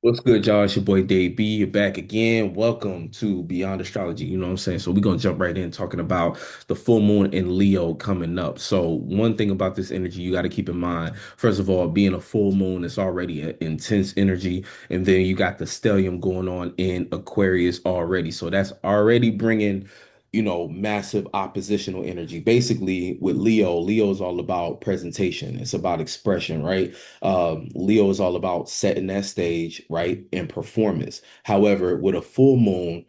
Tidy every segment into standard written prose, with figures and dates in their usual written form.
What's good, y'all? It's your boy Dave B. You're back again. Welcome to Beyond Astrology. You know what I'm saying? So we're gonna jump right in talking about the full moon in Leo coming up. So one thing about this energy you got to keep in mind, first of all, being a full moon is already an intense energy, and then you got the stellium going on in Aquarius already. So that's already bringing massive oppositional energy. Basically, with Leo is all about presentation. It's about expression, right? Leo is all about setting that stage, right, and performance. However, with a full moon,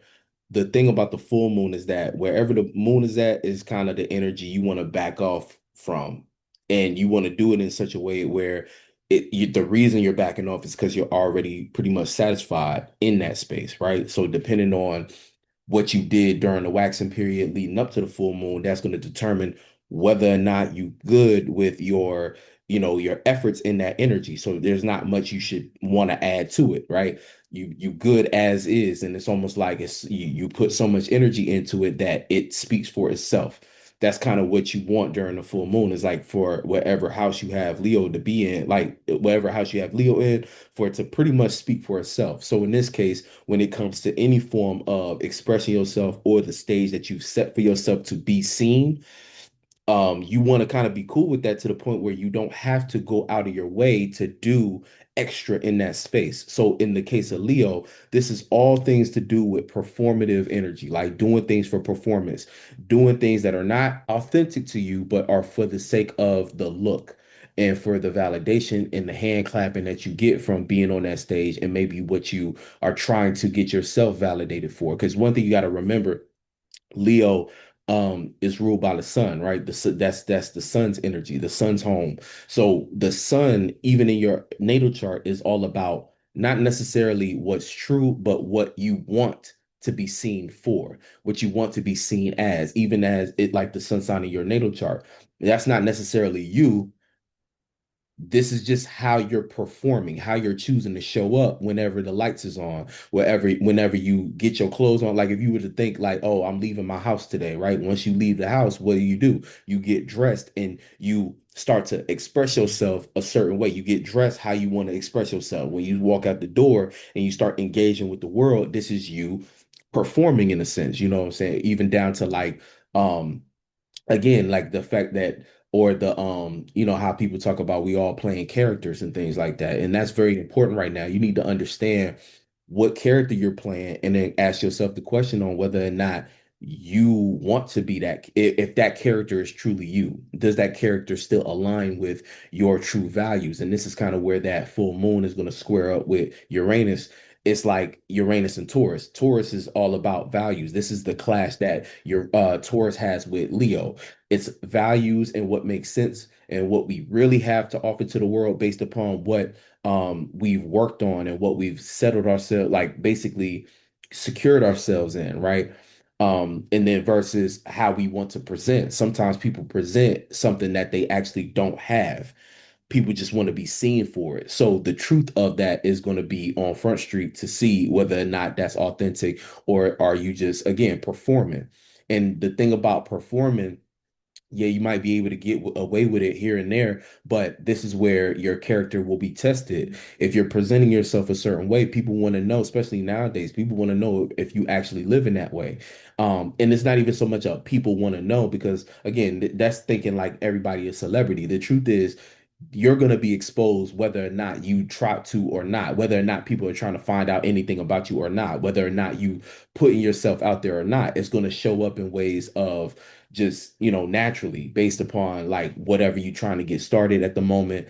the thing about the full moon is that wherever the moon is at is kind of the energy you want to back off from, and you want to do it in such a way where the reason you're backing off is because you're already pretty much satisfied in that space, right? So depending on what you did during the waxing period leading up to the full moon, that's going to determine whether or not you good with your efforts in that energy. So there's not much you should want to add to it, right? You good as is, and it's almost like you put so much energy into it that it speaks for itself. That's kind of what you want during the full moon, is like for whatever house you have Leo to be in, like whatever house you have Leo in, for it to pretty much speak for itself. So in this case, when it comes to any form of expressing yourself or the stage that you've set for yourself to be seen, you want to kind of be cool with that to the point where you don't have to go out of your way to do extra in that space. So in the case of Leo, this is all things to do with performative energy, like doing things for performance, doing things that are not authentic to you, but are for the sake of the look and for the validation and the hand clapping that you get from being on that stage, and maybe what you are trying to get yourself validated for. Because one thing you got to remember, Leo is ruled by the sun, right? That's the sun's energy, the sun's home. So the sun, even in your natal chart, is all about not necessarily what's true, but what you want to be seen for, what you want to be seen as, even as it like the sun sign of your natal chart. That's not necessarily you. This is just how you're performing, how you're choosing to show up whenever the lights is on, whenever you get your clothes on. Like if you were to think like, oh, I'm leaving my house today, right? Once you leave the house, what do? You get dressed and you start to express yourself a certain way. You get dressed how you want to express yourself. When you walk out the door and you start engaging with the world, this is you performing in a sense, you know what I'm saying? Even down to like um again, like the fact that, or the how people talk about we all playing characters and things like that, and that's very important right now. You need to understand what character you're playing, and then ask yourself the question on whether or not you want to be that. If that character is truly you, does that character still align with your true values? And this is kind of where that full moon is going to square up with Uranus. It's like Uranus and Taurus. Taurus is all about values. This is the clash that your Taurus has with Leo. It's values and what makes sense and what we really have to offer to the world based upon what we've worked on and what we've settled ourselves, like basically secured ourselves in, right? And then versus how we want to present. Sometimes people present something that they actually don't have. People just want to be seen for it. So the truth of that is going to be on Front Street to see whether or not that's authentic, or are you just, again, performing. And the thing about performing, yeah, you might be able to get away with it here and there, but this is where your character will be tested. If you're presenting yourself a certain way, people want to know, especially nowadays, people want to know if you actually live in that way. And it's not even so much a people want to know, because again, that's thinking like everybody is celebrity. The truth is, you're going to be exposed whether or not you try to or not, whether or not people are trying to find out anything about you or not, whether or not you putting yourself out there or not. It's going to show up in ways of just, naturally based upon like whatever you're trying to get started at the moment.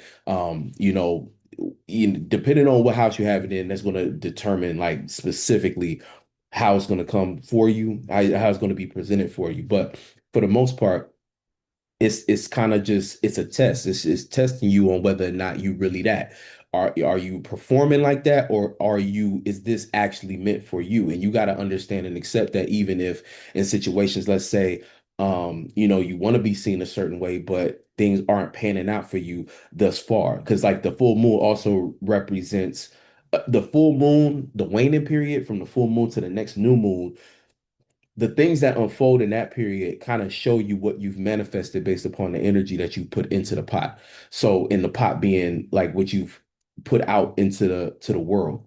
Depending on what house you have it in, that's going to determine like specifically how it's going to come for you, how it's going to be presented for you. But for the most part, it's kind of just, it's a test. It's testing you on whether or not you really that. Are you performing like that, or is this actually meant for you? And you got to understand and accept that, even if in situations, let's say, you want to be seen a certain way, but things aren't panning out for you thus far. Because like the full moon also represents the full moon, the waning period from the full moon to the next new moon. The things that unfold in that period kind of show you what you've manifested based upon the energy that you put into the pot. So in the pot being like what you've put out into the world.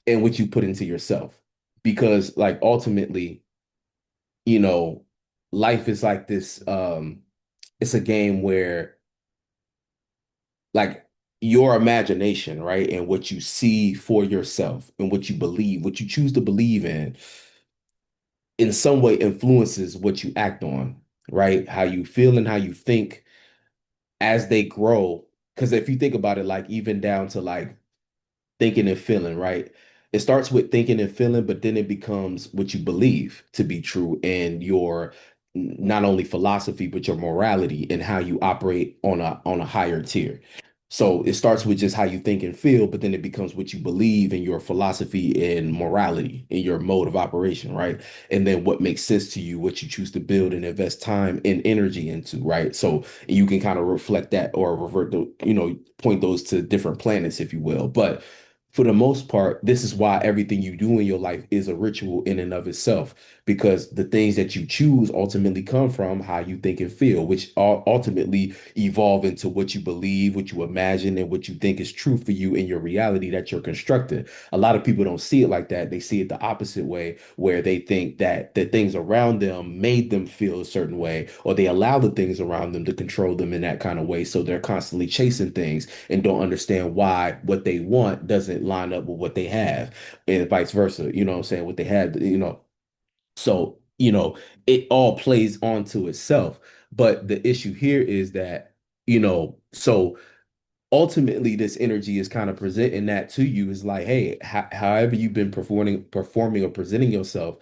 and what you put into yourself. Because like ultimately, you know, life is like this, it's a game where like your imagination, right? And what you see for yourself and what you believe, what you choose to believe in some way influences what you act on, right? How you feel and how you think as they grow. Because if you think about it, like even down to like thinking and feeling, right? It starts with thinking and feeling, but then it becomes what you believe to be true and your not only philosophy, but your morality and how you operate on a higher tier. So it starts with just how you think and feel, but then it becomes what you believe in your philosophy and morality in your mode of operation, right? And then what makes sense to you, what you choose to build and invest time and energy into, right? So you can kind of reflect that or revert the, point those to different planets, if you will. But for the most part, this is why everything you do in your life is a ritual in and of itself, because the things that you choose ultimately come from how you think and feel, which ultimately evolve into what you believe, what you imagine, and what you think is true for you in your reality that you're constructing. A lot of people don't see it like that. They see it the opposite way, where they think that the things around them made them feel a certain way, or they allow the things around them to control them in that kind of way. So they're constantly chasing things and don't understand why what they want doesn't line up with what they have, and vice versa. You know what I'm saying? What they have, so, it all plays onto itself. But the issue here is that, so ultimately this energy is kind of presenting that to you is like, hey, however you've been performing or presenting yourself,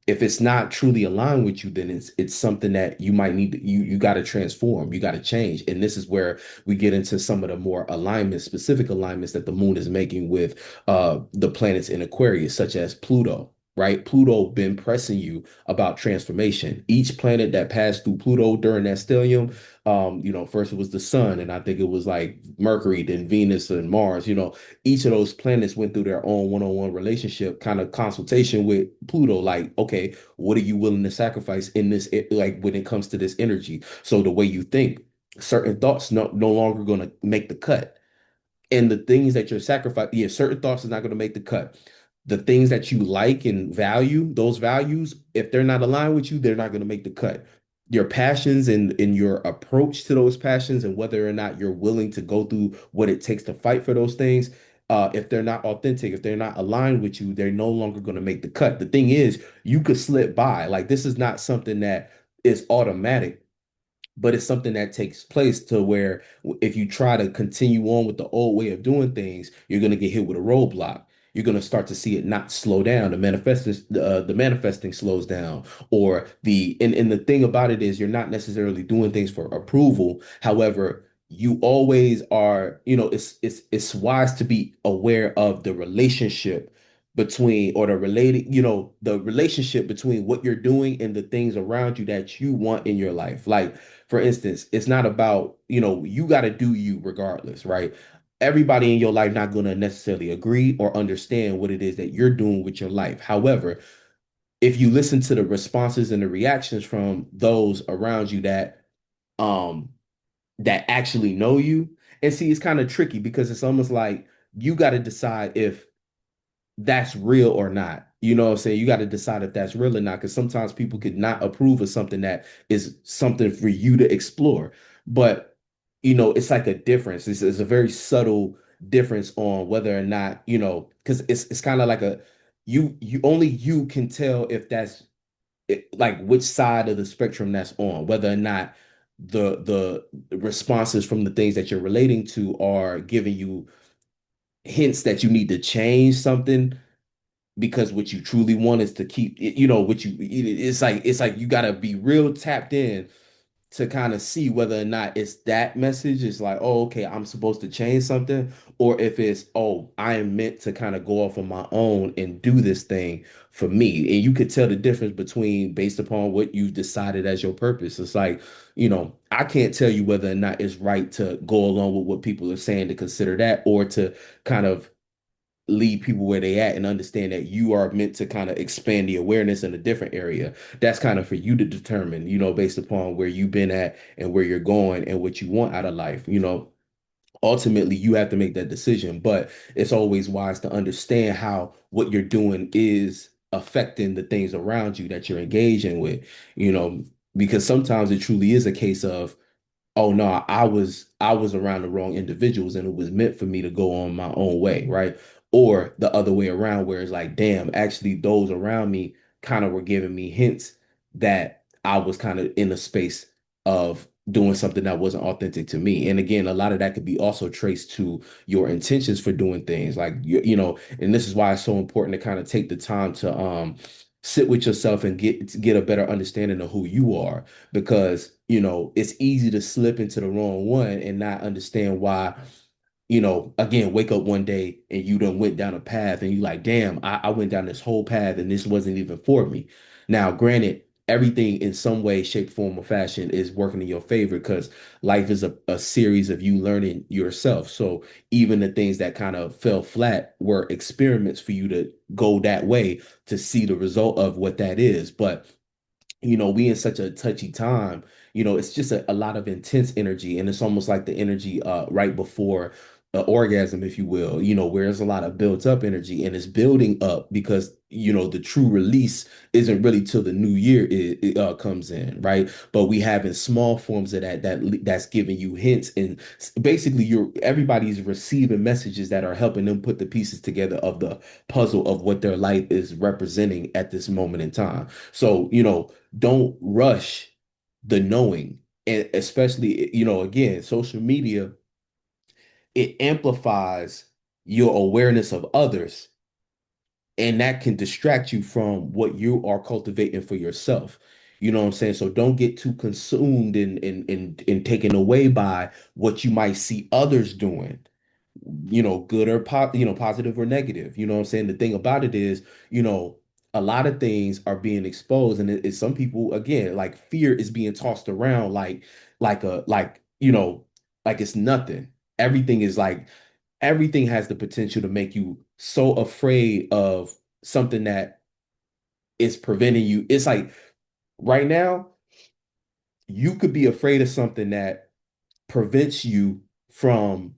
if it's not truly aligned with you, then it's something that you might need to, you got to transform, you got to change. And this is where we get into some of the more alignments, specific alignments that the moon is making with the planets in Aquarius, such as Pluto. Right, Pluto been pressing you about transformation. Each planet that passed through Pluto during that stellium, first it was the sun, and I think it was like Mercury, then Venus and Mars. Each of those planets went through their own one-on-one relationship kind of consultation with Pluto. Like, okay, what are you willing to sacrifice in this, like when it comes to this energy? So the way you think, certain thoughts no longer going to make the cut, and the things that you're sacrificing, yeah, certain thoughts is not going to make the cut. The things that you like and value, those values, if they're not aligned with you, they're not going to make the cut. Your passions and your approach to those passions and whether or not you're willing to go through what it takes to fight for those things, if they're not authentic, if they're not aligned with you, they're no longer going to make the cut. The thing is, you could slip by. Like this is not something that is automatic, but it's something that takes place to where if you try to continue on with the old way of doing things, you're going to get hit with a roadblock. You're going to start to see it not slow down. The manifesting slows down, or and the thing about it is you're not necessarily doing things for approval. However, you always are. It's wise to be aware of the relationship between or the related, the relationship between what you're doing and the things around you that you want in your life. Like for instance, it's not about, you got to do you regardless, right? Everybody in your life not going to necessarily agree or understand what it is that you're doing with your life. However, if you listen to the responses and the reactions from those around you um that actually know you, and see, it's kind of tricky because it's almost like you got to decide if that's real or not. You know what I'm saying? You got to decide if that's real or not, because sometimes people could not approve of something that is something for you to explore. But, it's like a difference. It's a very subtle difference on whether or not, because it's kind of like you only you can tell if that's like which side of the spectrum that's on, whether or not the responses from the things that you're relating to are giving you hints that you need to change something, because what you truly want is to keep what you it's like you got to be real tapped in to kind of see whether or not it's that message is like, oh, okay, I'm supposed to change something, or if it's, oh, I am meant to kind of go off on my own and do this thing for me. And you could tell the difference between based upon what you've decided as your purpose. It's like, I can't tell you whether or not it's right to go along with what people are saying to consider that, or to kind of leave people where they at and understand that you are meant to kind of expand the awareness in a different area. That's kind of for you to determine, based upon where you've been at and where you're going and what you want out of life. ultimately you have to make that decision, but it's always wise to understand how what you're doing is affecting the things around you that you're engaging with, you know, because sometimes it truly is a case of, oh no, I was around the wrong individuals and it was meant for me to go on my own way, right? Or the other way around where it's like, damn, actually those around me kind of were giving me hints that I was kind of in a space of doing something that wasn't authentic to me. And again, a lot of that could be also traced to your intentions for doing things. Like you know, and this is why it's so important to kind of take the time to sit with yourself and get a better understanding of who you are, because you know it's easy to slip into the wrong one and not understand why, you know, again, wake up one day and you done went down a path and you like, damn, I went down this whole path and this wasn't even for me. Now granted, everything in some way, shape, form, or fashion is working in your favor because life is a series of you learning yourself. So even the things that kind of fell flat were experiments for you to go that way to see the result of what that is. But you know, we in such a touchy time, you know, it's just a lot of intense energy. And it's almost like the energy right before orgasm, if you will, you know, where there's a lot of built up energy and it's building up because, you know, the true release isn't really till the new year comes in, right? But we have in small forms of that's giving you hints and basically everybody's receiving messages that are helping them put the pieces together of the puzzle of what their life is representing at this moment in time. So, you know, don't rush the knowing. And especially, you know, again, social media, it amplifies your awareness of others, and that can distract you from what you are cultivating for yourself. You know what I'm saying? So don't get too consumed and taken away by what you might see others doing, you know, good or you know, positive or negative. You know what I'm saying? The thing about it is, you know, a lot of things are being exposed, and it's some people again, like fear is being tossed around like you know, like it's nothing. Everything is like everything has the potential to make you so afraid of something that is preventing you. It's like right now, you could be afraid of something that prevents you from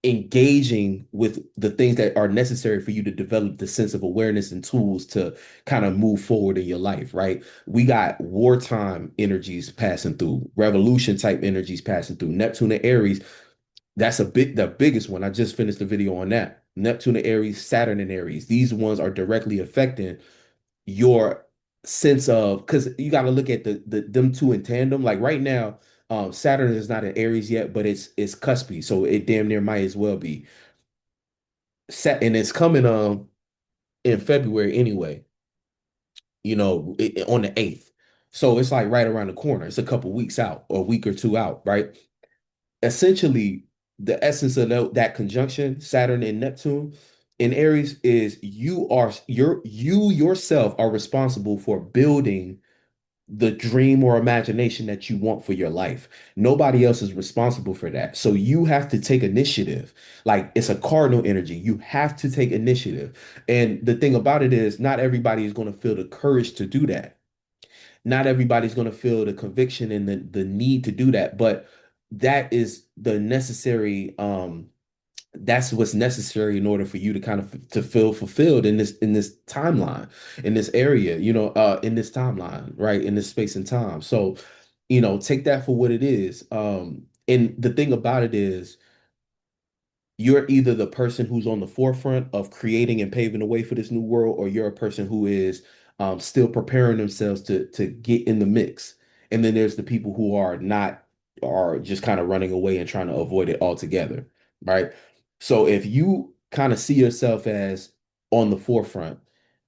engaging with the things that are necessary for you to develop the sense of awareness and tools to kind of move forward in your life, right? We got wartime energies passing through, revolution type energies passing through. Neptune and Aries, that's the biggest one. I just finished the video on that. Neptune and Aries, Saturn and Aries. These ones are directly affecting your sense of, because you got to look at them two in tandem. Like right now, Saturn is not in Aries yet, but it's cuspy, so it damn near might as well be set, and it's coming in February anyway. You know, on the 8th, so it's like right around the corner. It's a couple weeks out, or a week or two out, right? Essentially, the essence of that conjunction, Saturn and Neptune in Aries, is you yourself are responsible for building the dream or imagination that you want for your life. Nobody else is responsible for that. So you have to take initiative. Like it's a cardinal energy. You have to take initiative. And the thing about it is, not everybody is going to feel the courage to do that. Not everybody's going to feel the conviction and the need to do that. But that is the necessary that's what's necessary in order for you to kind of to feel fulfilled in this timeline, in this area, you know, in this timeline, right, in this space and time. So you know, take that for what it is. And the thing about it is, you're either the person who's on the forefront of creating and paving the way for this new world, or you're a person who is still preparing themselves to get in the mix. And then there's the people who are not, are just kind of running away and trying to avoid it altogether, right? So if you kind of see yourself as on the forefront,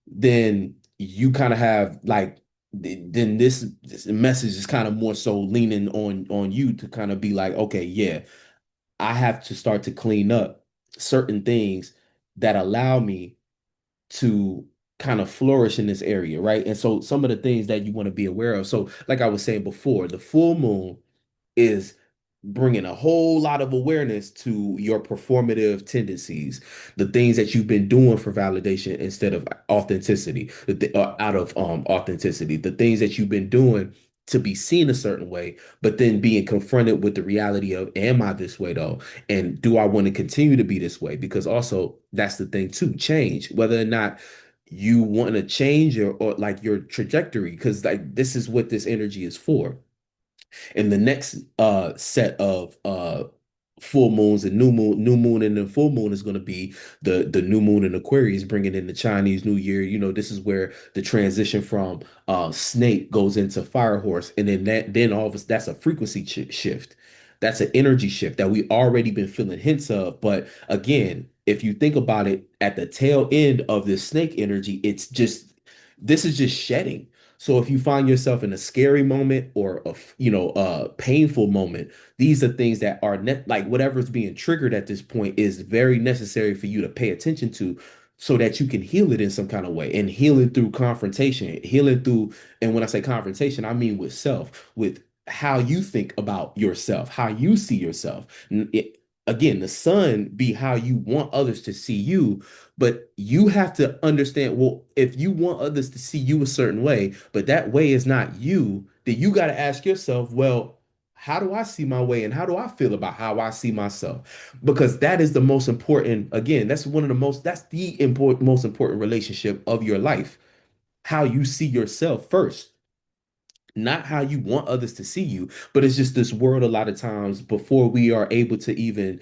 then you kind of have like then this message is kind of more so leaning on you to kind of be like, okay, yeah, I have to start to clean up certain things that allow me to kind of flourish in this area, right? And so some of the things that you want to be aware of. So, like I was saying before, the full moon is bringing a whole lot of awareness to your performative tendencies, the things that you've been doing for validation instead of authenticity, out of authenticity, the things that you've been doing to be seen a certain way, but then being confronted with the reality of, am I this way though? And do I want to continue to be this way? Because also that's the thing too, change, whether or not you want to change or like your trajectory, because like this is what this energy is for. And the next set of full moons and new moon and then full moon is going to be the new moon in Aquarius, bringing in the Chinese New Year. You know, this is where the transition from snake goes into fire horse, and then all of us, that's a frequency shift. That's an energy shift that we already been feeling hints of. But again, if you think about it, at the tail end of this snake energy, it's just this is just shedding. So if you find yourself in a scary moment or a painful moment, these are things that are like whatever's being triggered at this point is very necessary for you to pay attention to so that you can heal it in some kind of way, and healing through confrontation, healing through, and when I say confrontation, I mean with self, with how you think about yourself, how you see yourself. Again, the sun be how you want others to see you, but you have to understand, well, if you want others to see you a certain way, but that way is not you, then you got to ask yourself, well, how do I see my way and how do I feel about how I see myself? Because that is the most important, again, that's the most important relationship of your life. How you see yourself first, not how you want others to see you, but it's just this world a lot of times before we are able to even,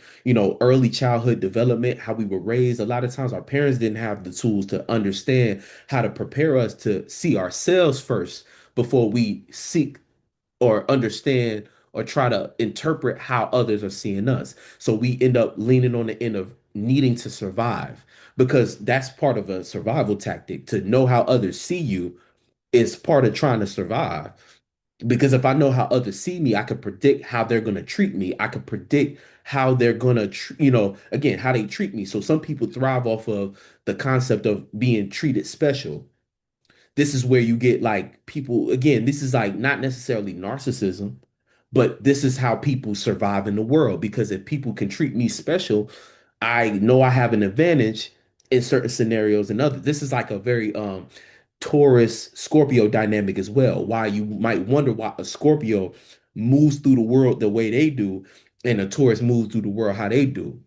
early childhood development, how we were raised. A lot of times our parents didn't have the tools to understand how to prepare us to see ourselves first before we seek or understand or try to interpret how others are seeing us. So we end up leaning on the end of needing to survive because that's part of a survival tactic. To know how others see you is part of trying to survive. Because if I know how others see me, I can predict how they're going to treat me. I can predict how they're going to, again, how they treat me. So some people thrive off of the concept of being treated special. This is where you get like people, again, this is like not necessarily narcissism, but this is how people survive in the world. Because if people can treat me special, I know I have an advantage in certain scenarios and others. This is like a very Taurus Scorpio dynamic as well. Why you might wonder why a Scorpio moves through the world the way they do, and a Taurus moves through the world how they do.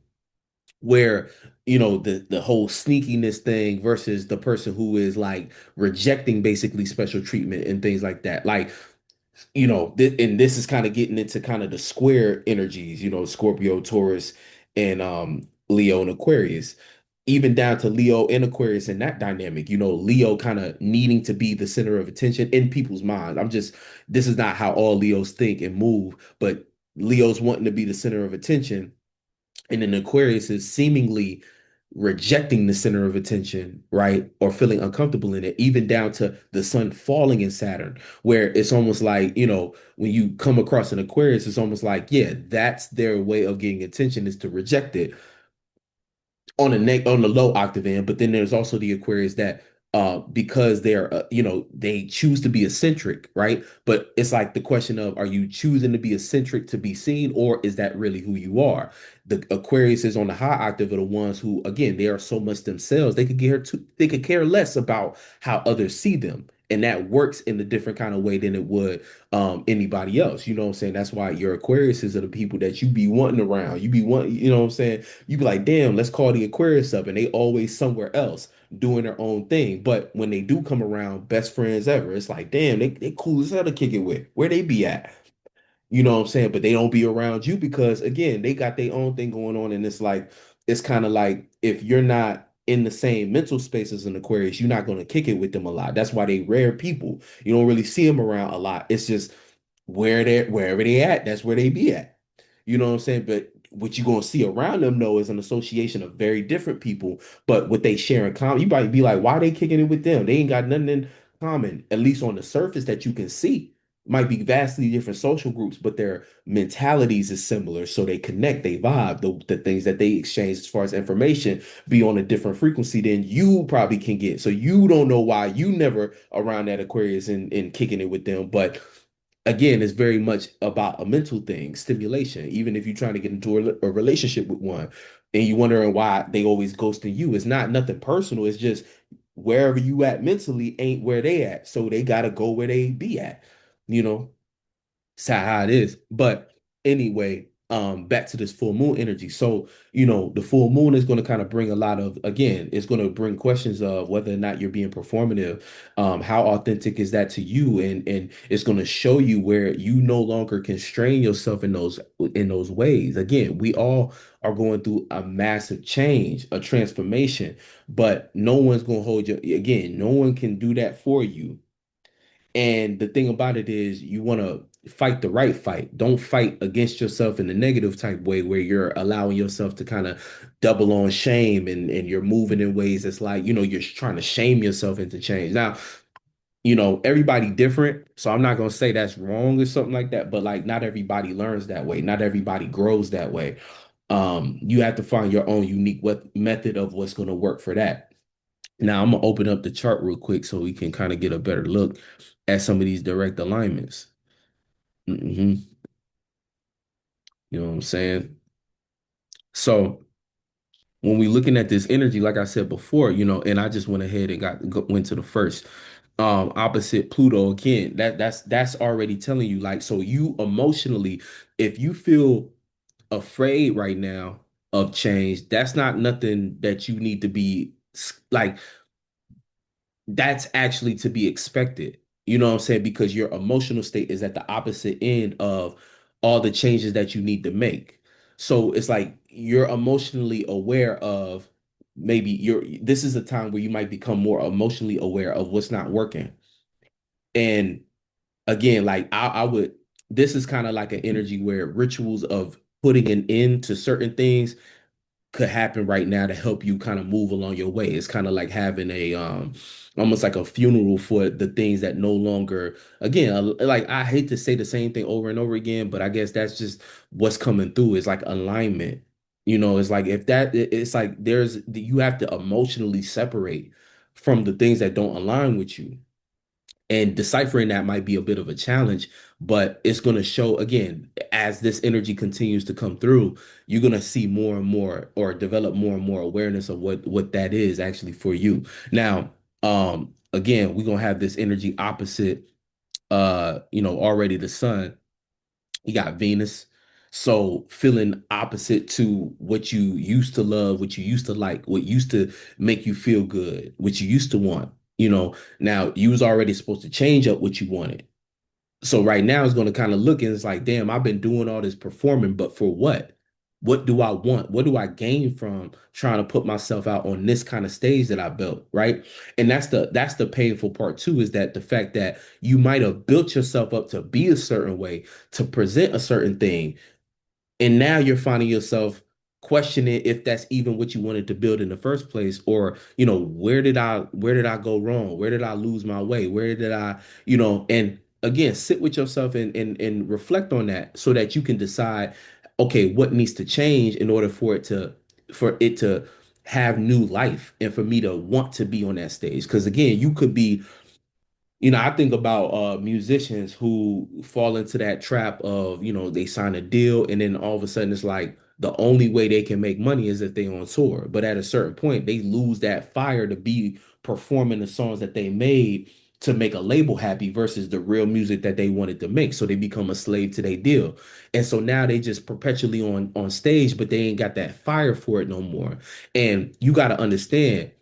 Where the whole sneakiness thing versus the person who is like rejecting basically special treatment and things like that. Like and this is kind of getting into kind of the square energies, Scorpio, Taurus, and Leo and Aquarius, even down to Leo and Aquarius in that dynamic, Leo kind of needing to be the center of attention in people's minds. This is not how all Leos think and move, but Leo's wanting to be the center of attention, and then Aquarius is seemingly rejecting the center of attention, right? Or feeling uncomfortable in it, even down to the sun falling in Saturn, where it's almost like, when you come across an Aquarius, it's almost like, yeah, that's their way of getting attention is to reject it on the low octave end. But then there's also the Aquarius that because they're they choose to be eccentric, right? But it's like the question of, are you choosing to be eccentric to be seen, or is that really who you are? The Aquarius is on the high octave are the ones who, again, they are so much themselves, they could care less about how others see them. And that works in a different kind of way than it would anybody else. You know what I'm saying? That's why your Aquariuses are the people that you be wanting around. You be wanting, you know what I'm saying? You be like, damn, let's call the Aquarius up, and they always somewhere else doing their own thing. But when they do come around, best friends ever, it's like, damn, they cool as hell to kick it with. Where they be at? You know what I'm saying? But they don't be around you because again, they got their own thing going on. And it's kind of like if you're not in the same mental space as an Aquarius, you're not going to kick it with them a lot. That's why they rare people. You don't really see them around a lot. It's just wherever they at, that's where they be at. You know what I'm saying? But what you're gonna see around them though is an association of very different people, but what they share in common, you might be like, why they kicking it with them? They ain't got nothing in common, at least on the surface that you can see. Might be vastly different social groups, but their mentalities is similar. So they connect, they vibe, the things that they exchange as far as information be on a different frequency than you probably can get. So you don't know why you never around that Aquarius and kicking it with them. But again, it's very much about a mental thing, stimulation. Even if you're trying to get into a relationship with one and you wondering why they always ghosting you, it's not nothing personal. It's just wherever you at mentally ain't where they at. So they gotta go where they be at. you know. It's how it is. But anyway, back to this full moon energy. So, the full moon is going to kind of bring a lot of, again, it's going to bring questions of whether or not you're being performative. How authentic is that to you? And it's going to show you where you no longer constrain yourself in those ways. Again, we all are going through a massive change, a transformation, but no one's going to hold you. Again, no one can do that for you. And the thing about it is, you want to fight the right fight. Don't fight against yourself in the negative type way where you're allowing yourself to kind of double on shame and you're moving in ways that's like, you're trying to shame yourself into change. Now, everybody different. So I'm not going to say that's wrong or something like that, but like not everybody learns that way. Not everybody grows that way. You have to find your own unique method of what's going to work for that. Now I'm gonna open up the chart real quick so we can kind of get a better look at some of these direct alignments. hmm You know what I'm saying? So when we looking at this energy, like I said before, and I just went ahead and went to the first opposite Pluto again. That's already telling you like, so you emotionally, if you feel afraid right now of change, that's not nothing that you need to be like that's actually to be expected. You know what I'm saying? Because your emotional state is at the opposite end of all the changes that you need to make. So it's like you're emotionally aware of maybe this is a time where you might become more emotionally aware of what's not working. And again, like I would, this is kind of like an energy where rituals of putting an end to certain things could happen right now to help you kind of move along your way. It's kind of like having a almost like a funeral for the things that no longer, again, like I hate to say the same thing over and over again, but I guess that's just what's coming through is like alignment. It's like if it's like you have to emotionally separate from the things that don't align with you. And deciphering that might be a bit of a challenge, but it's going to show again as this energy continues to come through, you're going to see more and more or develop more and more awareness of what that is actually for you. Now, again, we're going to have this energy opposite already the sun. You got Venus. So feeling opposite to what you used to love, what you used to like, what used to make you feel good, what you used to want. Now you was already supposed to change up what you wanted. So right now it's going to kind of look and it's like, damn, I've been doing all this performing, but for what? What do I want? What do I gain from trying to put myself out on this kind of stage that I built, right? And that's the painful part too, is that the fact that you might have built yourself up to be a certain way, to present a certain thing, and now you're finding yourself questioning if that's even what you wanted to build in the first place, or where did I go wrong? Where did I lose my way? Where did I, and again, sit with yourself and reflect on that so that you can decide, okay, what needs to change in order for it to have new life and for me to want to be on that stage. Because again, you could be, I think about musicians who fall into that trap of, they sign a deal and then all of a sudden it's like the only way they can make money is if they on tour. But at a certain point, they lose that fire to be performing the songs that they made to make a label happy versus the real music that they wanted to make. So they become a slave to their deal. And so now they just perpetually on stage, but they ain't got that fire for it no more. And you got to understand,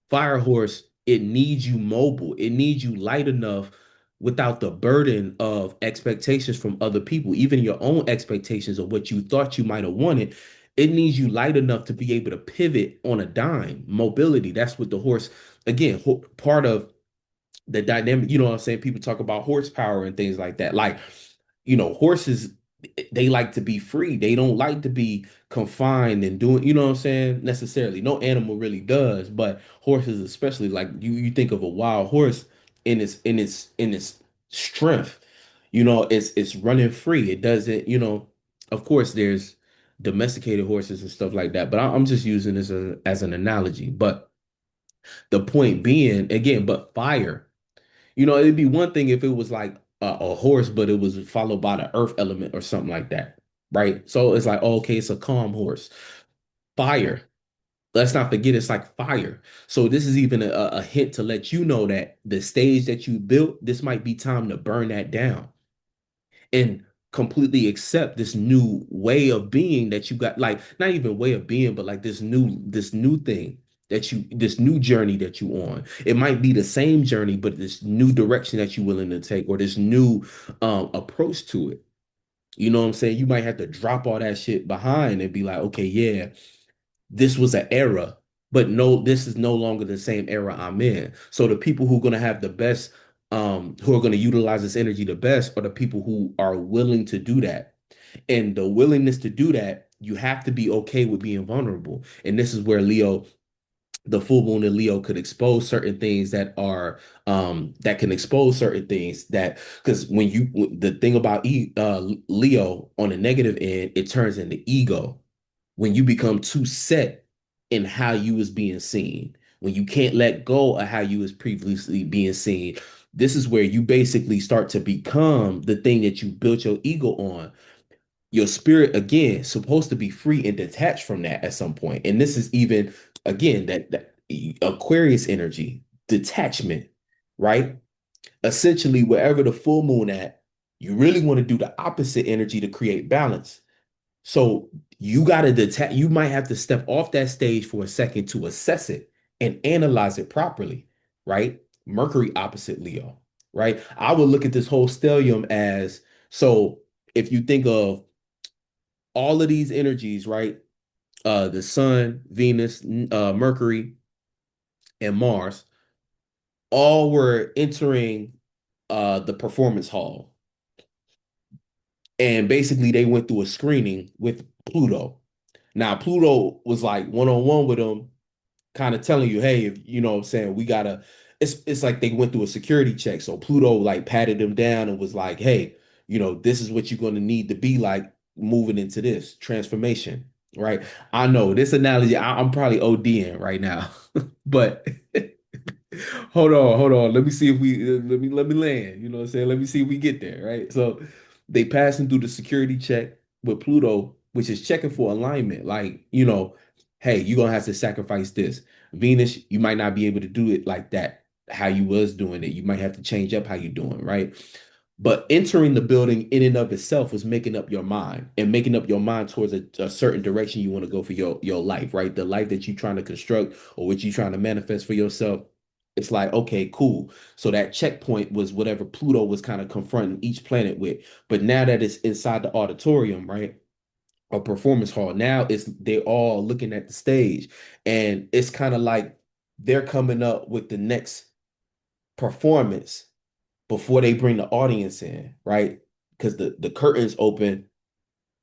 Fire Horse, it needs you mobile. It needs you light enough without the burden of expectations from other people, even your own expectations of what you thought you might have wanted. It needs you light enough to be able to pivot on a dime. Mobility, that's what the horse, again, part of the dynamic, you know what I'm saying? People talk about horsepower and things like that. Like, horses, they like to be free. They don't like to be confined and doing, you know what I'm saying? Necessarily. No animal really does, but horses especially, like you think of a wild horse in its strength, it's running free. It doesn't, of course there's domesticated horses and stuff like that, but I'm just using this as an analogy. But the point being, again, but fire. It'd be one thing if it was like a horse, but it was followed by the earth element or something like that, right? So it's like, oh, okay, it's a calm horse. Fire. Let's not forget it's like fire. So this is even a hint to let you know that the stage that you built, this might be time to burn that down. and completely accept this new way of being that you got, like not even way of being, but like this new thing that you this new journey that you on. It might be the same journey, but this new direction that you're willing to take, or this new approach to it. You know what I'm saying? You might have to drop all that shit behind and be like, okay, yeah, this was an era, but no, this is no longer the same era I'm in. So the people who are going to have the best, who are going to utilize this energy the best, are the people who are willing to do that. And the willingness to do that, you have to be okay with being vulnerable. And this is where Leo, the full moon in Leo, could expose certain things that are that can expose certain things that, because the thing about Leo on the negative end, it turns into ego when you become too set in how you was being seen, when you can't let go of how you was previously being seen. This is where you basically start to become the thing that you built your ego on. Your spirit, again, supposed to be free and detached from that at some point. And this is even, again, that Aquarius energy, detachment, right? Essentially, wherever the full moon at, you really want to do the opposite energy to create balance. So you got to detach, you might have to step off that stage for a second to assess it and analyze it properly, right? Mercury opposite Leo, right? I would look at this whole stellium as, so if you think of all of these energies, right? The sun, Venus, Mercury, and Mars, all were entering the performance hall. And basically they went through a screening with Pluto. Now, Pluto was like one-on-one with them, kind of telling you, hey, if you know what I'm saying, we gotta, it's like they went through a security check. So Pluto like patted them down and was like, hey, this is what you're gonna need to be like moving into this transformation, right? I know this analogy, I'm probably ODing right now, but hold on. Let me see if we let me land. You know what I'm saying? Let me see if we get there, right? So they passing through the security check with Pluto, which is checking for alignment. Like, hey, you're gonna have to sacrifice this. Venus, you might not be able to do it like that, how you was doing it. You might have to change up how you doing, right? But entering the building in and of itself was making up your mind and making up your mind towards a certain direction you want to go for your life, right? The life that you're trying to construct or what you're trying to manifest for yourself. It's like, okay, cool. So that checkpoint was whatever Pluto was kind of confronting each planet with. But now that it's inside the auditorium, right? Or performance hall, now it's they're all looking at the stage. And it's kind of like they're coming up with the next performance before they bring the audience in, right? Because the curtains open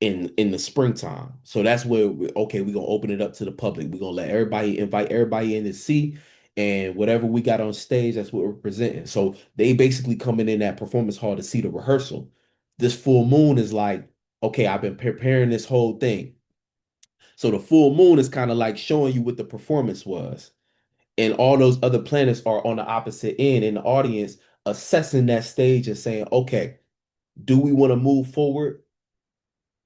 in the springtime. So that's where okay, we're gonna open it up to the public. We're gonna let everybody invite everybody in to see. And whatever we got on stage, that's what we're presenting. So they basically coming in that performance hall to see the rehearsal. This full moon is like, okay, I've been preparing this whole thing. So the full moon is kind of like showing you what the performance was. And all those other planets are on the opposite end in the audience assessing that stage and saying, okay, do we want to move forward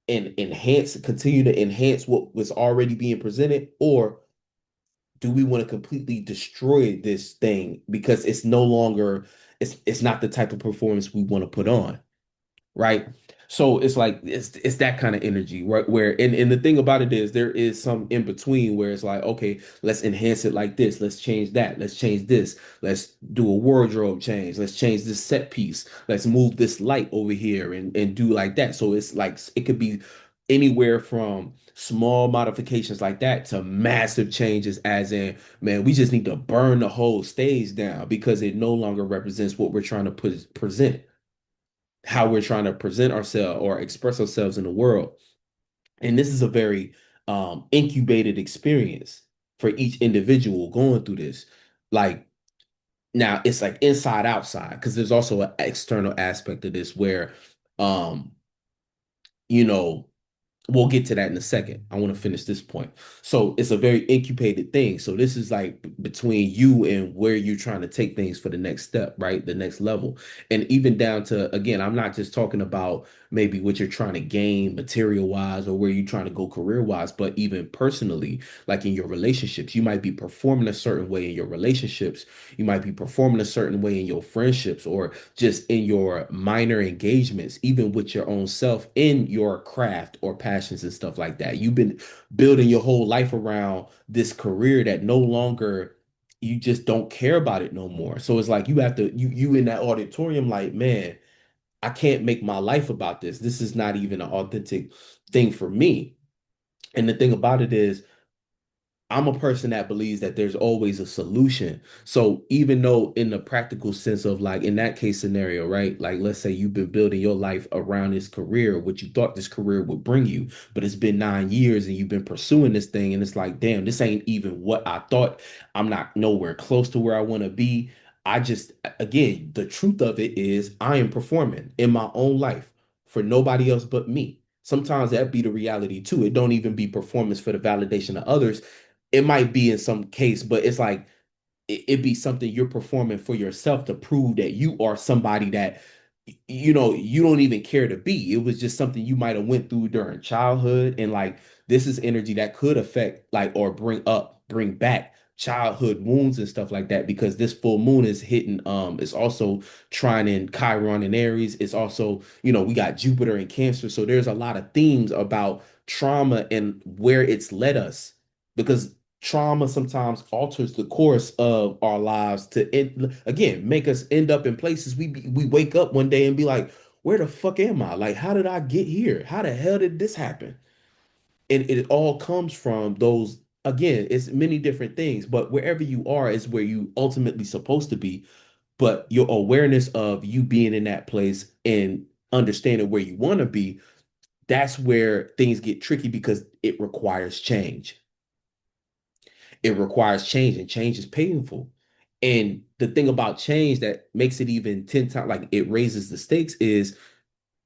and continue to enhance what was already being presented, or do we want to completely destroy this thing because it's no longer, it's not the type of performance we want to put on? Right? So it's like it's that kind of energy, right? Where and the thing about it is there is some in between where it's like, okay, let's enhance it like this, let's change that, let's change this, let's do a wardrobe change, let's change this set piece, let's move this light over here and do like that. So it's like it could be anywhere from small modifications like that to massive changes, as in, man, we just need to burn the whole stage down because it no longer represents what we're trying to present, how we're trying to present ourselves or express ourselves in the world. And this is a very incubated experience for each individual going through this. Like now it's like inside outside because there's also an external aspect of this where um you know we'll get to that in a second. I want to finish this point. So it's a very incubated thing. So this is like between you and where you're trying to take things for the next step, right? The next level. And even down to, again, I'm not just talking about maybe what you're trying to gain material wise or where you're trying to go career wise, but even personally, like in your relationships, you might be performing a certain way in your relationships. You might be performing a certain way in your friendships or just in your minor engagements, even with your own self in your craft or passions and stuff like that. You've been building your whole life around this career that no longer you just don't care about it no more. So it's like you have to you in that auditorium like, man, I can't make my life about this. This is not even an authentic thing for me. And the thing about it is I'm a person that believes that there's always a solution. So even though in the practical sense of like in that case scenario, right? Like let's say you've been building your life around this career, what you thought this career would bring you, but it's been 9 years and you've been pursuing this thing and it's like, damn, this ain't even what I thought. I'm not nowhere close to where I want to be. I just again, the truth of it is I am performing in my own life for nobody else but me. Sometimes that be the reality too. It don't even be performance for the validation of others. It might be in some case, but it's like it be something you're performing for yourself to prove that you are somebody that you don't even care to be. It was just something you might have went through during childhood, and like this is energy that could affect like or bring back childhood wounds and stuff like that because this full moon is hitting it's also trine in Chiron and Aries. It's also, we got Jupiter in Cancer. So there's a lot of themes about trauma and where it's led us because trauma sometimes alters the course of our lives to again make us end up in places we wake up one day and be like, where the fuck am I? Like, how did I get here? How the hell did this happen? And it all comes from those, again, it's many different things, but wherever you are is where you ultimately supposed to be. But your awareness of you being in that place and understanding where you want to be, that's where things get tricky because it requires change. It requires change, and change is painful. And the thing about change that makes it even 10 times like it raises the stakes is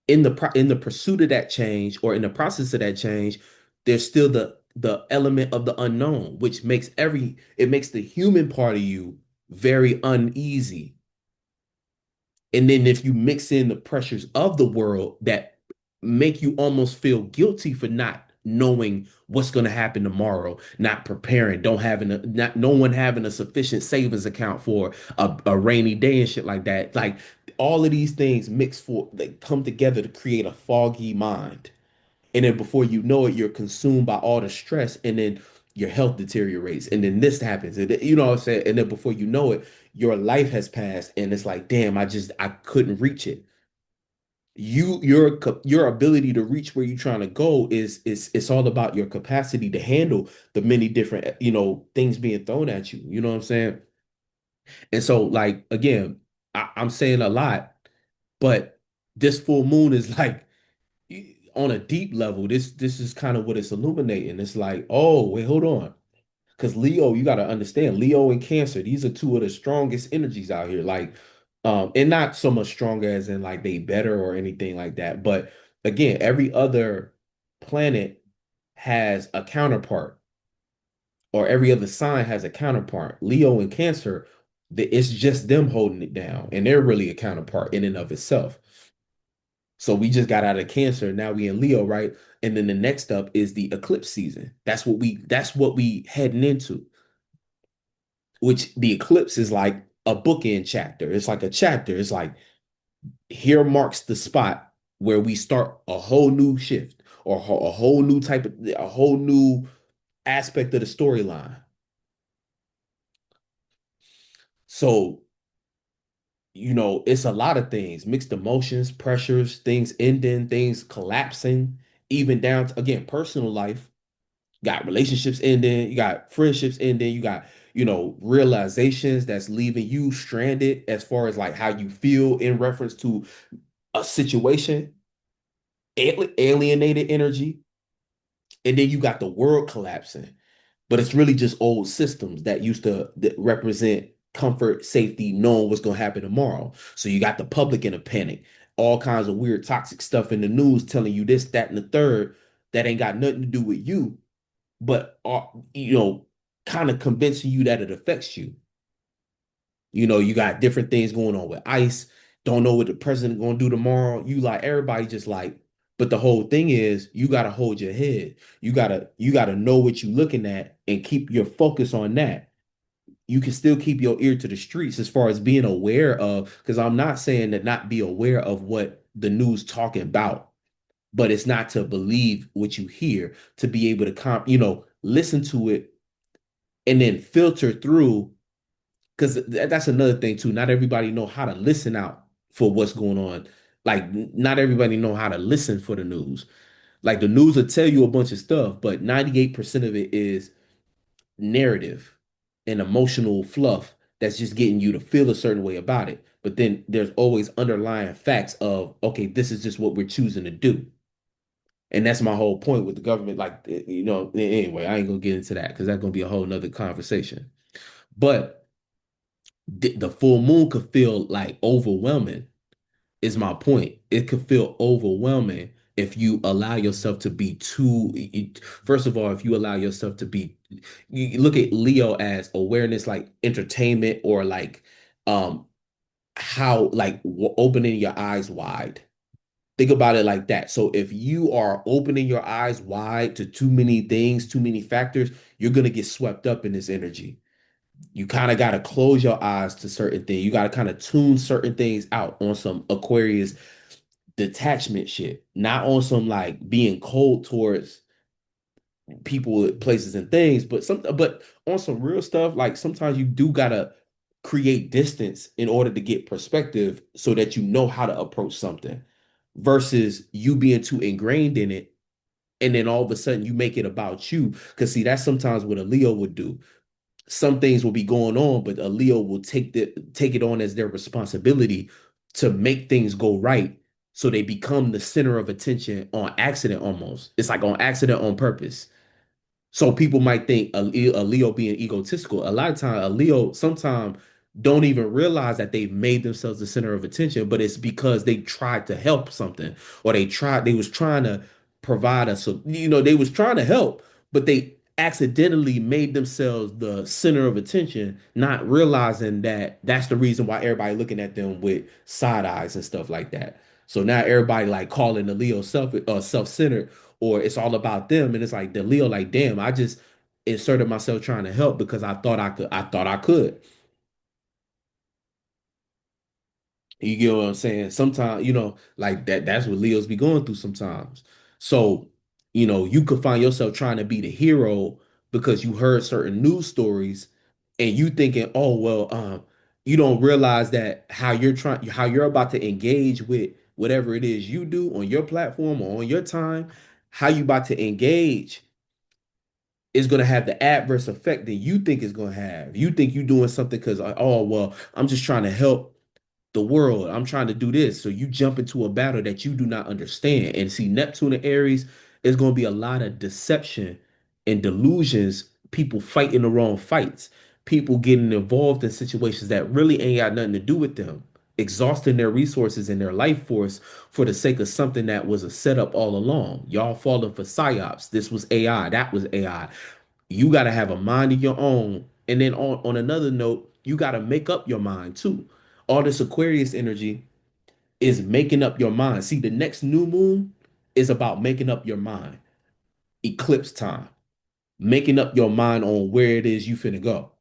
in the pursuit of that change or in the process of that change, there's still the element of the unknown, which makes it makes the human part of you very uneasy. And then if you mix in the pressures of the world that make you almost feel guilty for not knowing what's going to happen tomorrow, not preparing, don't having a not no one having a sufficient savings account for a rainy day and shit like that. Like all of these things mix for they come together to create a foggy mind. And then before you know it, you're consumed by all the stress, and then your health deteriorates, and then this happens, and you know what I'm saying. And then before you know it, your life has passed, and it's like, damn, I couldn't reach it. Your ability to reach where you're trying to go is it's all about your capacity to handle the many different things being thrown at you. You know what I'm saying? And so, like again, I'm saying a lot, but this full moon is like on a deep level, this is kind of what it's illuminating. It's like, oh, wait, hold on. Because Leo, you got to understand, Leo and Cancer, these are two of the strongest energies out here. Like, and not so much stronger as in like they better or anything like that. But again, every other planet has a counterpart, or every other sign has a counterpart. Leo and Cancer, it's just them holding it down, and they're really a counterpart in and of itself. So we just got out of Cancer. Now we in Leo, right? And then the next up is the eclipse season. That's what we heading into, which the eclipse is like a bookend chapter. It's like a chapter. It's like here marks the spot where we start a whole new shift or a whole new type of a whole new aspect of the storyline. So, it's a lot of things, mixed emotions, pressures, things ending, things collapsing, even down to again, personal life. Got relationships ending, you got friendships ending, you got, realizations that's leaving you stranded as far as like how you feel in reference to a situation, alienated energy, and then you got the world collapsing. But it's really just old systems that used to that represent comfort, safety, knowing what's going to happen tomorrow. So you got the public in a panic, all kinds of weird, toxic stuff in the news telling you this, that, and the third. that ain't got nothing to do with you, but are, kind of convincing you that it affects you. You got different things going on with ICE. Don't know what the president gonna do tomorrow. You like everybody just like, but the whole thing is you gotta hold your head. You gotta know what you're looking at and keep your focus on that. You can still keep your ear to the streets as far as being aware of, because I'm not saying that not be aware of what the news talking about, but it's not to believe what you hear, to be able to listen to it and then filter through, because that's another thing too. Not everybody know how to listen out for what's going on. Like not everybody know how to listen for the news. Like the news will tell you a bunch of stuff, but 98% of it is narrative and emotional fluff that's just getting you to feel a certain way about it. But then there's always underlying facts of, okay, this is just what we're choosing to do. And that's my whole point with the government. Like, anyway, I ain't gonna get into that because that's gonna be a whole nother conversation. But the full moon could feel like overwhelming, is my point. It could feel overwhelming if you allow yourself to be first of all, if you allow yourself to be, you look at Leo as awareness, like entertainment, or like um how like opening your eyes wide. Think about it like that. So if you are opening your eyes wide to too many things, too many factors, you're gonna get swept up in this energy. You kind of got to close your eyes to certain things. You got to kind of tune certain things out on some Aquarius detachment shit, not on some like being cold towards people, places, and things, but on some real stuff. Like sometimes you do gotta create distance in order to get perspective so that you know how to approach something versus you being too ingrained in it. And then all of a sudden you make it about you. Because see, that's sometimes what a Leo would do. Some things will be going on, but a Leo will take it on as their responsibility to make things go right. So they become the center of attention on accident almost. It's like on accident on purpose. So people might think a Leo being egotistical. A lot of time, a Leo sometimes don't even realize that they've made themselves the center of attention, but it's because they tried to help something, or they was trying to provide us. So, they was trying to help, but they accidentally made themselves the center of attention, not realizing that that's the reason why everybody looking at them with side eyes and stuff like that. So now everybody like calling the Leo self-centered, or it's all about them. And it's like the Leo, like, damn, I just inserted myself trying to help because I thought I could. You get what I'm saying? Sometimes, like that's what Leos be going through sometimes. So, you could find yourself trying to be the hero because you heard certain news stories and you thinking, oh, well, you don't realize that how you're about to engage with whatever it is you do on your platform or on your time, how you about to engage is going to have the adverse effect that you think is going to have. You think you're doing something because, oh, well, I'm just trying to help the world. I'm trying to do this. So you jump into a battle that you do not understand. And see, Neptune and Aries is going to be a lot of deception and delusions, people fighting the wrong fights, people getting involved in situations that really ain't got nothing to do with them, exhausting their resources and their life force for the sake of something that was a setup all along. Y'all falling for psyops. This was AI. That was AI. You got to have a mind of your own. And then on another note, you got to make up your mind too. All this Aquarius energy is making up your mind. See, the next new moon is about making up your mind. Eclipse time, making up your mind on where it is you finna go.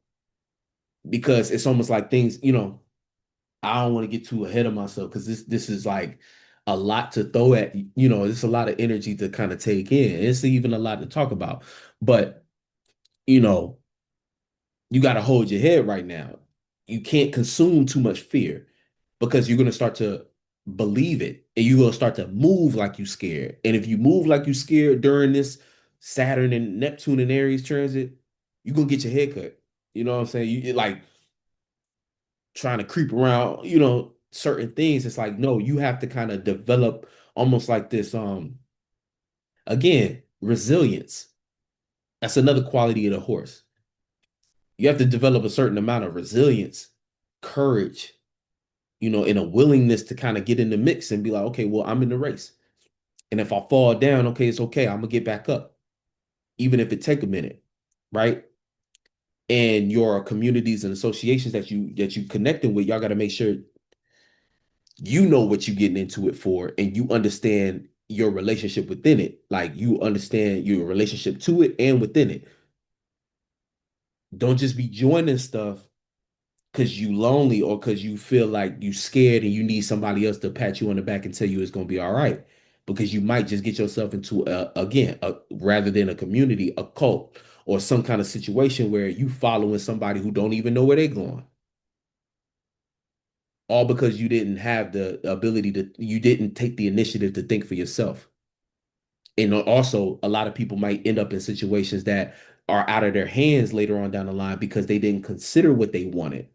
Because it's almost like things, I don't want to get too ahead of myself because this is like a lot to throw at, it's a lot of energy to kind of take in. It's even a lot to talk about. But, you know, you got to hold your head right now. You can't consume too much fear because you're going to start to believe it and you're going to start to move like you scared. And if you move like you scared during this Saturn and Neptune and Aries transit, you're going to get your head cut. You know what I'm saying? You're like trying to creep around, certain things. It's like, no, you have to kind of develop almost like this, again, resilience. That's another quality of the horse. You have to develop a certain amount of resilience, courage, and a willingness to kind of get in the mix and be like, okay, well, I'm in the race. And if I fall down, okay, it's okay. I'm gonna get back up, even if it take a minute, right? And your communities and associations that you connecting with, y'all got to make sure you know what you're getting into it for, and you understand your relationship within it. Like you understand your relationship to it and within it. Don't just be joining stuff because you lonely or because you feel like you scared and you need somebody else to pat you on the back and tell you it's gonna be all right. Because you might just get yourself into rather than a community, a cult, or some kind of situation where you following somebody who don't even know where they're going. All because you didn't have the ability you didn't take the initiative to think for yourself. And also, a lot of people might end up in situations that are out of their hands later on down the line because they didn't consider what they wanted.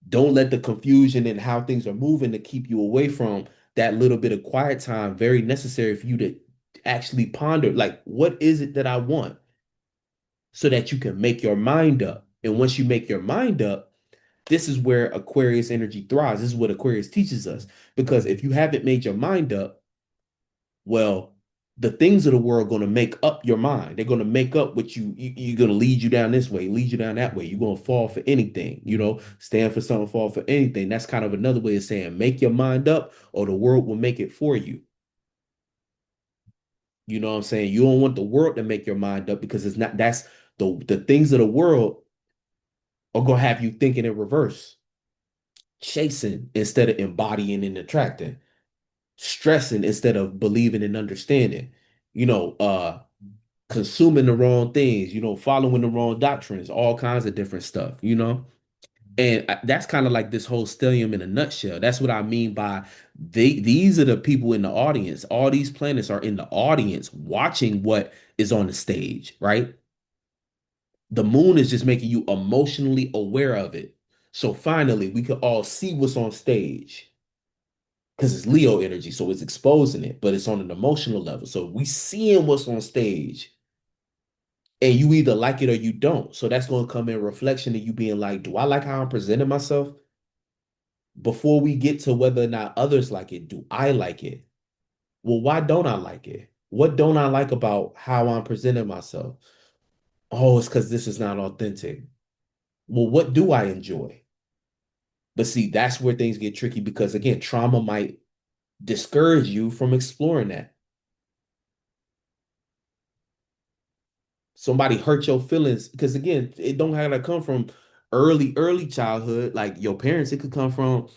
Don't let the confusion and how things are moving to keep you away from that little bit of quiet time, very necessary for you to actually ponder, like, what is it that I want? So that you can make your mind up. And once you make your mind up, this is where Aquarius energy thrives. This is what Aquarius teaches us. Because if you haven't made your mind up, well, the things of the world are going to make up your mind. They're going to make up what you're going to lead you down this way, lead you down that way. You're going to fall for anything, stand for something, fall for anything. That's kind of another way of saying make your mind up or the world will make it for you. You know what I'm saying? You don't want the world to make your mind up because it's not that's the things of the world are going to have you thinking in reverse, chasing instead of embodying and attracting, stressing instead of believing and understanding. You know, consuming the wrong things, following the wrong doctrines, all kinds of different stuff. And that's kind of like this whole stellium in a nutshell. That's what I mean by these are the people in the audience. All these planets are in the audience watching what is on the stage, right? The moon is just making you emotionally aware of it. So finally, we could all see what's on stage because it's Leo energy, so it's exposing it, but it's on an emotional level. So we seeing what's on stage and you either like it or you don't. So that's going to come in reflection of you being like, do I like how I'm presenting myself? Before we get to whether or not others like it, do I like it? Well, why don't I like it? What don't I like about how I'm presenting myself? Oh, it's because this is not authentic. Well, what do I enjoy? But see, that's where things get tricky because again, trauma might discourage you from exploring that. Somebody hurt your feelings because again, it don't have to come from early childhood, like your parents. It could come from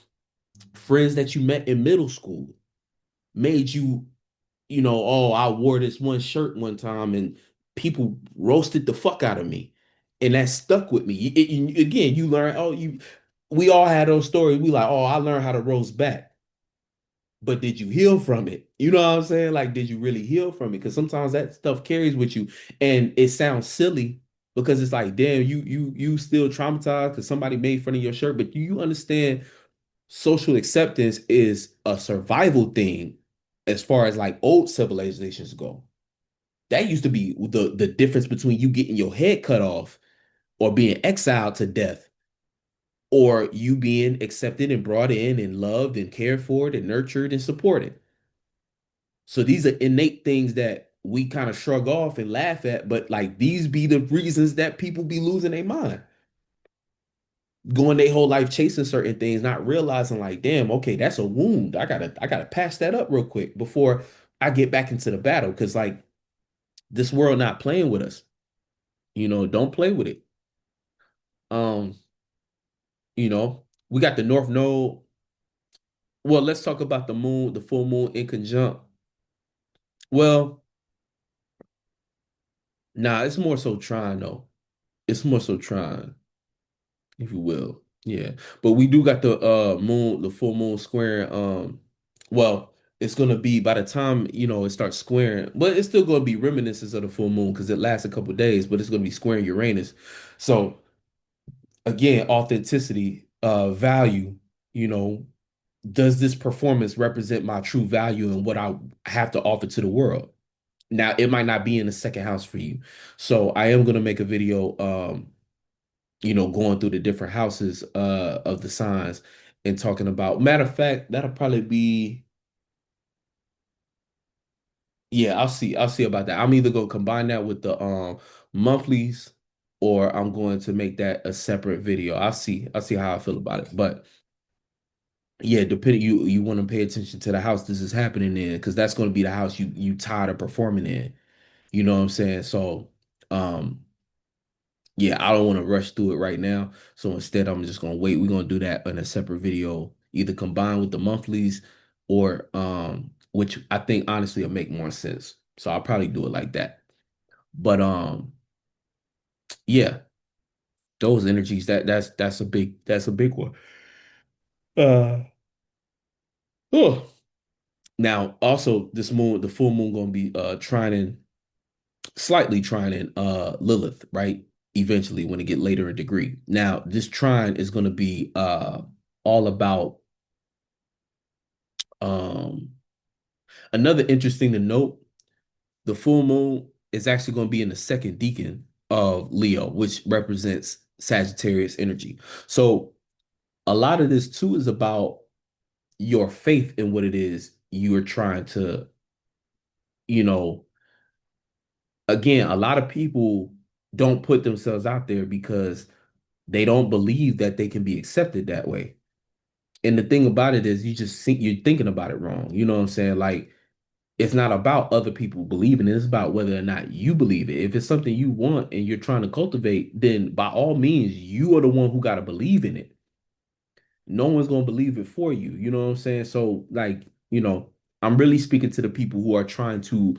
friends that you met in middle school, made you, oh, I wore this one shirt one time and people roasted the fuck out of me. And that stuck with me. Again, you learn, we all had those stories. We like, oh, I learned how to roast back. But did you heal from it? You know what I'm saying? Like, did you really heal from it? Because sometimes that stuff carries with you, and it sounds silly because it's like, damn, you still traumatized because somebody made fun of your shirt. But do you understand social acceptance is a survival thing as far as like old civilizations go? That used to be the difference between you getting your head cut off or being exiled to death or you being accepted and brought in and loved and cared for and nurtured and supported. So these are innate things that we kind of shrug off and laugh at, but like these be the reasons that people be losing their mind, going their whole life chasing certain things, not realizing like, damn, okay, that's a wound. I gotta patch that up real quick before I get back into the battle. Cause like this world not playing with us. Don't play with it. Um, we got the North Node. Well, let's talk about the moon, the full moon in conjunct. Well, nah, it's more so trying though. It's more so trying, if you will. Yeah. But we do got the moon, the full moon squaring. Well, it's gonna be by the time, it starts squaring, but it's still gonna be reminiscence of the full moon because it lasts a couple days, but it's gonna be squaring Uranus. So again, authenticity, value, you know, does this performance represent my true value and what I have to offer to the world? Now, it might not be in the second house for you. So I am gonna make a video going through the different houses of the signs and talking about, matter of fact, that'll probably be Yeah, I'll see about that. I'm either gonna combine that with the monthlies, or I'm going to make that a separate video. I'll see how I feel about it. But yeah, depending, you want to pay attention to the house this is happening in, because that's going to be the house you tired of performing in. You know what I'm saying? So um yeah, I don't want to rush through it right now. So instead, I'm just gonna wait. We're gonna do that in a separate video, either combined with the monthlies, or which I think honestly will make more sense. So I'll probably do it like that. But yeah, those energies, that's a big one. Uh oh. Now also this moon, the full moon gonna be trining, slightly trining Lilith, right? Eventually when it get later in degree. Now this trine is gonna be all about um another interesting to note, the full moon is actually going to be in the second decan of Leo, which represents Sagittarius energy. So a lot of this too is about your faith in what it is you are trying to, you know, again, a lot of people don't put themselves out there because they don't believe that they can be accepted that way. And the thing about it is you just think you're thinking about it wrong. You know what I'm saying? Like it's not about other people believing it. It's about whether or not you believe it. If it's something you want and you're trying to cultivate, then by all means, you are the one who got to believe in it. No one's going to believe it for you. You know what I'm saying? So, like, I'm really speaking to the people who are trying to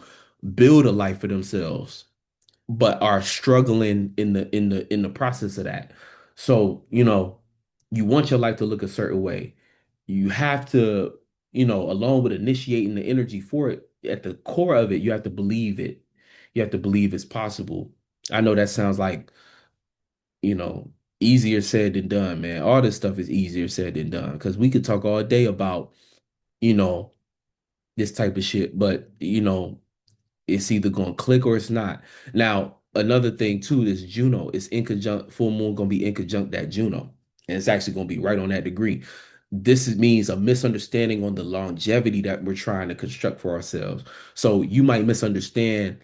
build a life for themselves, but are struggling in the process of that. So, you want your life to look a certain way. You have to, along with initiating the energy for it, at the core of it, you have to believe it. You have to believe it's possible. I know that sounds like, you know, easier said than done, man. All this stuff is easier said than done because we could talk all day about, you know, this type of shit, but it's either going to click or it's not. Now, another thing too is Juno. It's in conjunct, full moon going to be in conjunct that Juno. And it's actually going to be right on that degree. Means a misunderstanding on the longevity that we're trying to construct for ourselves. So you might misunderstand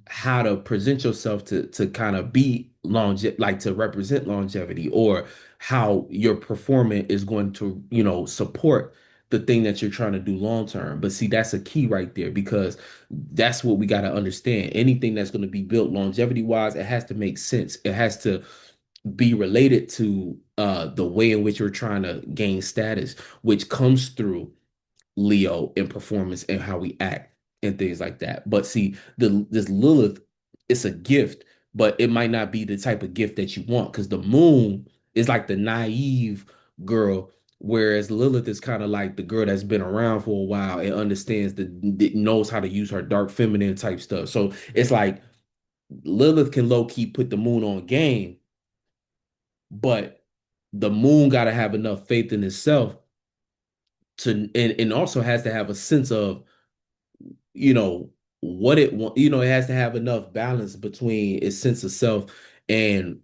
how to present yourself to kind of be like to represent longevity, or how your performance is going to support the thing that you're trying to do long term. But see, that's a key right there, because that's what we got to understand. Anything that's going to be built longevity wise, it has to make sense. It has to be related to the way in which you're trying to gain status, which comes through Leo in performance and how we act and things like that. But see, this Lilith, it's a gift, but it might not be the type of gift that you want, because the moon is like the naive girl, whereas Lilith is kind of like the girl that's been around for a while and understands that knows how to use her dark feminine type stuff. So it's like Lilith can low key put the moon on game, but the moon got to have enough faith in itself to, and also has to have a sense of you know what it want. It has to have enough balance between its sense of self and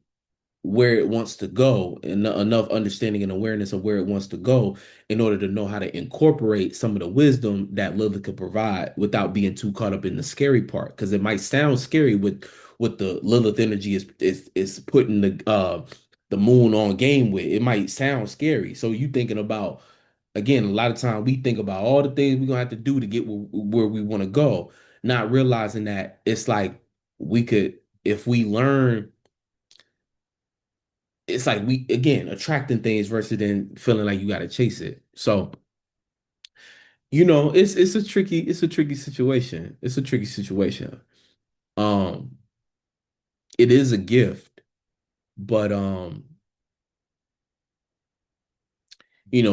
where it wants to go, and enough understanding and awareness of where it wants to go, in order to know how to incorporate some of the wisdom that Lilith could provide without being too caught up in the scary part, because it might sound scary with what the Lilith energy is putting the moon on game with. It might sound scary, so you thinking about, again, a lot of time we think about all the things we're gonna have to do to get where we want to go, not realizing that it's like we could, if we learn, it's like we, again, attracting things versus then feeling like you got to chase it. So it's a tricky situation. It's a tricky situation. Um, it is a gift, but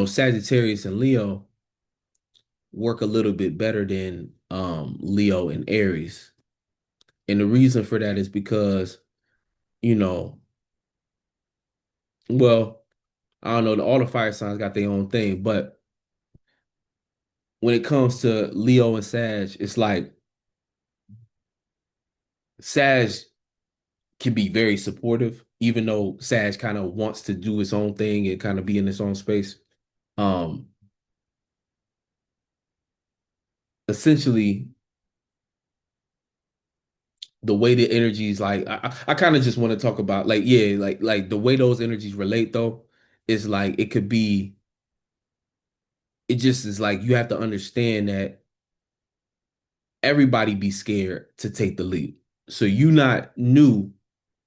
Sagittarius and Leo work a little bit better than Leo and Aries. And the reason for that is because, you know, well, I don't know, all the fire signs got their own thing, but when it comes to Leo and Sag, it's like Sag can be very supportive, even though Sag kind of wants to do its own thing and kind of be in its own space. Um, Essentially, the way the energies like I kind of just want to talk about like yeah like the way those energies relate though is like it could be it just is like you have to understand that everybody be scared to take the leap. So you not new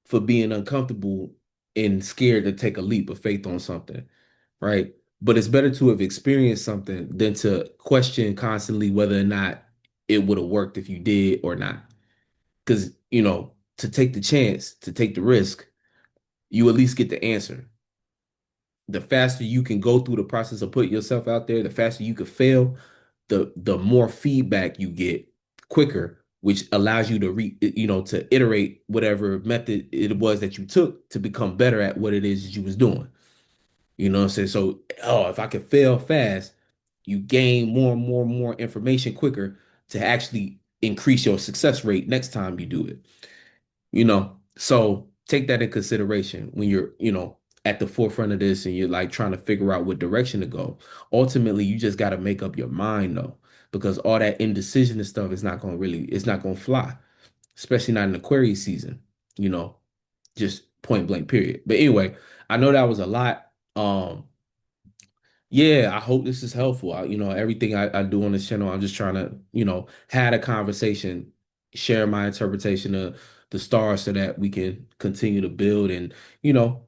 for being uncomfortable and scared to take a leap of faith on something, right? But it's better to have experienced something than to question constantly whether or not it would have worked if you did or not. Because, to take the chance, to take the risk, you at least get the answer. The faster you can go through the process of putting yourself out there, the faster you could fail, the more feedback you get quicker, which allows you to to iterate whatever method it was that you took to become better at what it is that you was doing. You know what I'm saying? So, oh, if I could fail fast, you gain more and more and more information quicker to actually increase your success rate next time you do it. So take that in consideration when you're, at the forefront of this and you're like trying to figure out what direction to go. Ultimately, you just got to make up your mind though, because all that indecision and stuff is not going to really, it's not going to fly, especially not in Aquarius season, you know, just point blank period. But anyway, I know that was a lot. Yeah, I hope this is helpful. Everything I do on this channel, I'm just trying to, had a conversation, share my interpretation of the stars so that we can continue to build and, you know,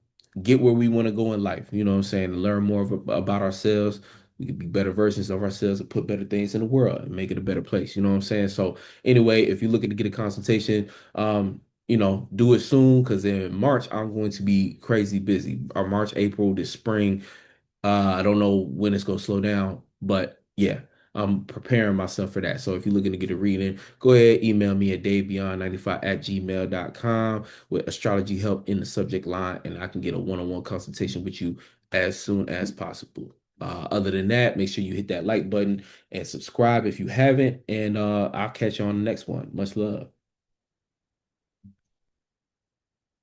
get where we want to go in life. You know what I'm saying? Learn more about ourselves. We can be better versions of ourselves and put better things in the world and make it a better place. You know what I'm saying? So anyway, if you're looking to get a consultation, do it soon because in March I'm going to be crazy busy. Or March, April, this spring. I don't know when it's gonna slow down, but yeah, I'm preparing myself for that. So if you're looking to get a reading, go ahead, email me at davebeyond95@gmail.com with astrology help in the subject line, and I can get a one-on-one consultation with you as soon as possible. Other than that, make sure you hit that like button and subscribe if you haven't, and I'll catch you on the next one. Much love.